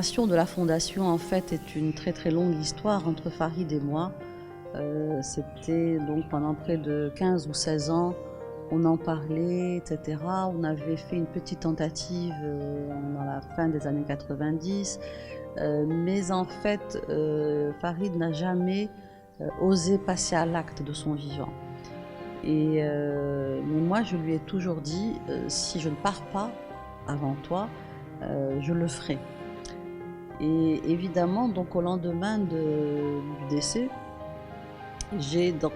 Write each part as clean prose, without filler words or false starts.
création de la fondation, en fait, est une très très longue histoire entre Farid et moi. C'était donc pendant près de 15 ou 16 ans, on en parlait, etc. On avait fait une petite tentative dans la fin des années 90, mais en fait, Farid n'a jamais osé passer à l'acte de son vivant. Mais moi, je lui ai toujours dit, si je ne pars pas avant toi, je le ferai. Et évidemment, donc au lendemain du décès,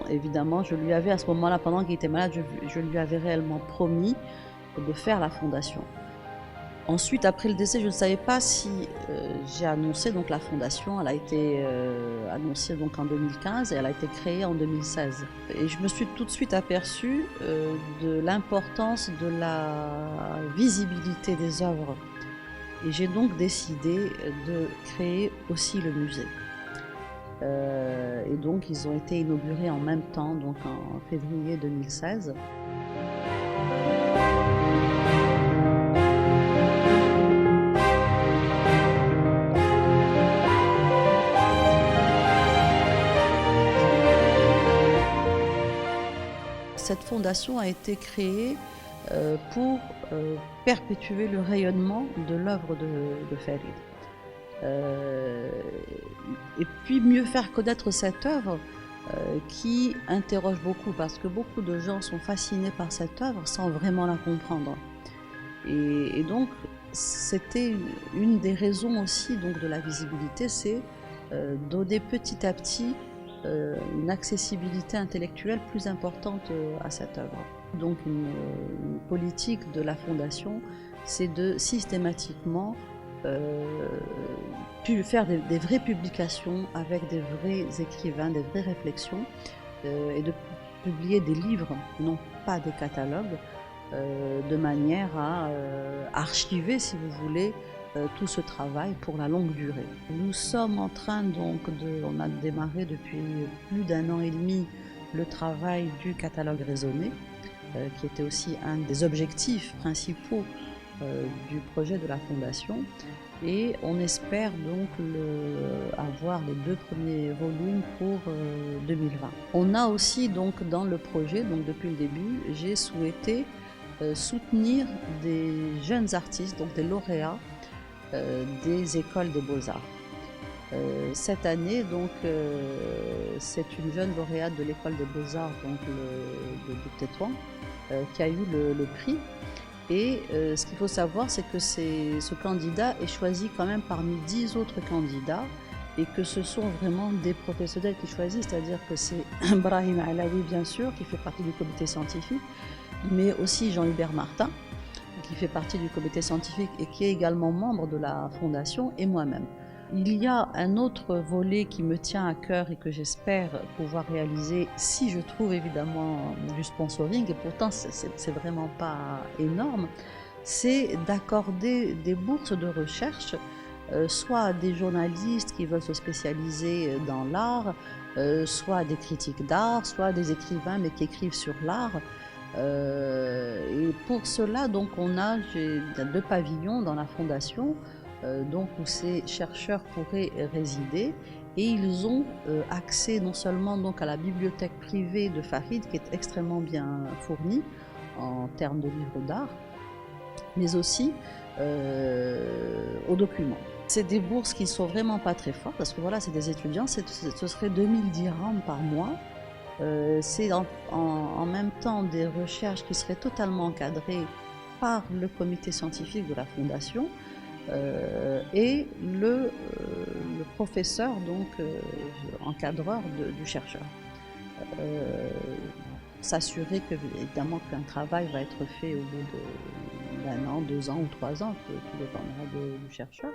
évidemment, je lui avais à ce moment-là, pendant qu'il était malade, je lui avais réellement promis de faire la fondation. Ensuite, après le décès, je ne savais pas si j'ai annoncé donc la fondation. Elle a été annoncée donc en 2015 et elle a été créée en 2016. Et je me suis tout de suite aperçue de l'importance de la visibilité des œuvres. Et j'ai donc décidé de créer aussi le musée. Et donc ils ont été inaugurés en même temps, donc en février 2016. Cette fondation a été créée pour perpétuer le rayonnement de l'œuvre de Farid. Et puis mieux faire connaître cette œuvre qui interroge beaucoup, parce que beaucoup de gens sont fascinés par cette œuvre sans vraiment la comprendre. Et donc c'était une des raisons aussi donc, de la visibilité, c'est donner petit à petit une accessibilité intellectuelle plus importante à cette œuvre. Donc une politique de la Fondation, c'est de systématiquement faire des vraies publications avec des vrais écrivains, des vraies réflexions, et de publier des livres, non pas des catalogues, de manière à archiver, si vous voulez, tout ce travail pour la longue durée. Nous sommes en train donc on a démarré depuis plus d'1 an et demi le travail du catalogue raisonné, qui était aussi un des objectifs principaux du projet de la Fondation, et on espère donc avoir les 2 premiers volumes pour 2020. On a aussi donc dans le projet, donc depuis le début, j'ai souhaité soutenir des jeunes artistes, donc des lauréats des écoles des beaux-arts. Cette année, donc, c'est une jeune lauréate de l'école des beaux-arts, donc de Tétouan, qui a eu le prix. Et ce qu'il faut savoir, c'est que ce candidat est choisi quand même parmi 10 autres candidats, et que ce sont vraiment des professionnels qui choisissent, c'est-à-dire que c'est Brahim Alaoui, bien sûr, qui fait partie du comité scientifique, mais aussi Jean-Hubert Martin, qui fait partie du comité scientifique et qui est également membre de la Fondation, et moi-même. Il y a un autre volet qui me tient à cœur et que j'espère pouvoir réaliser si je trouve évidemment du sponsoring, et pourtant c'est vraiment pas énorme, c'est d'accorder des bourses de recherche, soit à des journalistes qui veulent se spécialiser dans l'art, soit à des critiques d'art, soit à des écrivains mais qui écrivent sur l'art. Et pour cela, donc, j'ai 2 pavillons dans la Fondation, donc, où ces chercheurs pourraient résider, et ils ont accès non seulement donc, à la bibliothèque privée de Farid, qui est extrêmement bien fournie en termes de livres d'art, mais aussi aux documents. C'est des bourses qui ne sont vraiment pas très fortes, parce que voilà, c'est des étudiants, ce serait 2000 dirhams par mois. C'est en même temps des recherches qui seraient totalement encadrées par le comité scientifique de la Fondation et le professeur, donc encadreur du chercheur. S'assurer que, évidemment, qu'un travail va être fait au bout d'1 an, 2 ans ou 3 ans, tout dépendra du chercheur.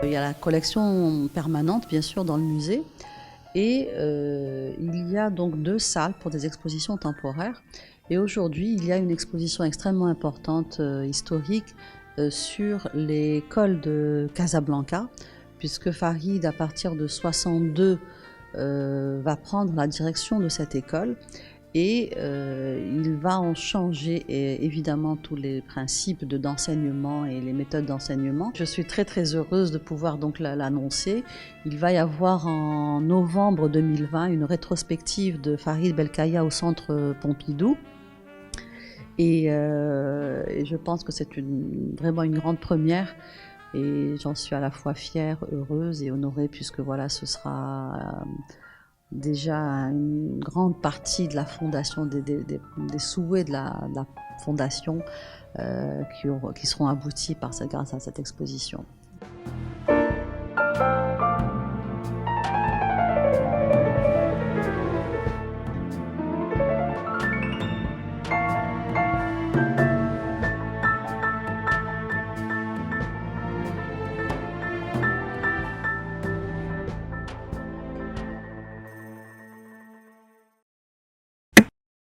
Il y a la collection permanente, bien sûr, dans le musée, et il y a donc 2 salles pour des expositions temporaires. Et aujourd'hui, il y a une exposition extrêmement importante, historique, sur les cols de Casablanca, puisque Farid, à partir de 62, va prendre la direction de cette école. Et il va en changer évidemment tous les principes d'enseignement et les méthodes d'enseignement. Je suis très très heureuse de pouvoir donc l'annoncer. Il va y avoir en novembre 2020 une rétrospective de Farid Belkaya au Centre Pompidou. Et je pense que c'est vraiment une grande première. Et j'en suis à la fois fière, heureuse et honorée, puisque voilà, ce sera déjà une grande partie de la fondation, des souhaits de la fondation qui seront aboutis grâce à cette exposition.